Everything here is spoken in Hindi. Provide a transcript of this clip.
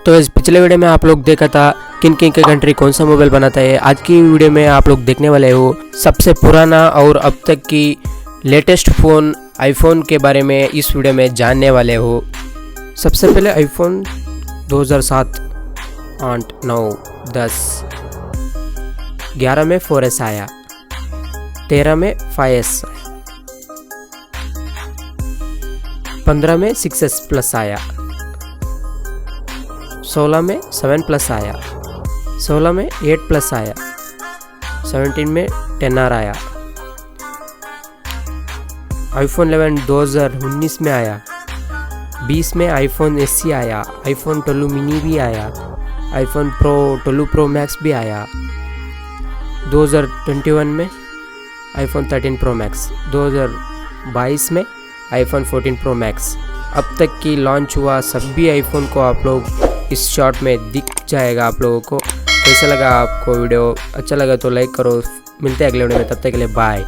तो इस पिछले वीडियो में आप लोग देखा था किन किन के कंट्री कौन सा मोबाइल बनाता है। आज की वीडियो में आप लोग देखने वाले हो सबसे पुराना और अब तक की लेटेस्ट फ़ोन आईफोन के बारे में इस वीडियो में जानने वाले हो। सबसे पहले आईफोन 2007, 8, 9, 10, 11 में 4S आया, 13 में 5S, 15 में 6S प्लस आया, 16 में 7 प्लस आया, 16 में 8 प्लस आया, 17 में 10R आया, आईफोन 11 2019 में आया, 20 में आईफोन SE आया, आईफोन 12 मिनी भी आया, आईफोन प्रो 12 प्रो मैक्स भी आया, 2021 में आईफोन 13 प्रो मैक्स, 2022 में आईफोन 14 प्रो मैक्स। अब तक की लॉन्च हुआ सभी आईफोन को आप लोग इस शॉट में दिख जाएगा आप लोगों को। कैसा लगा आपको वीडियो? अच्छा लगा तो लाइक करो। मिलते हैं अगले वीडियो में, तब तक के लिए बाय।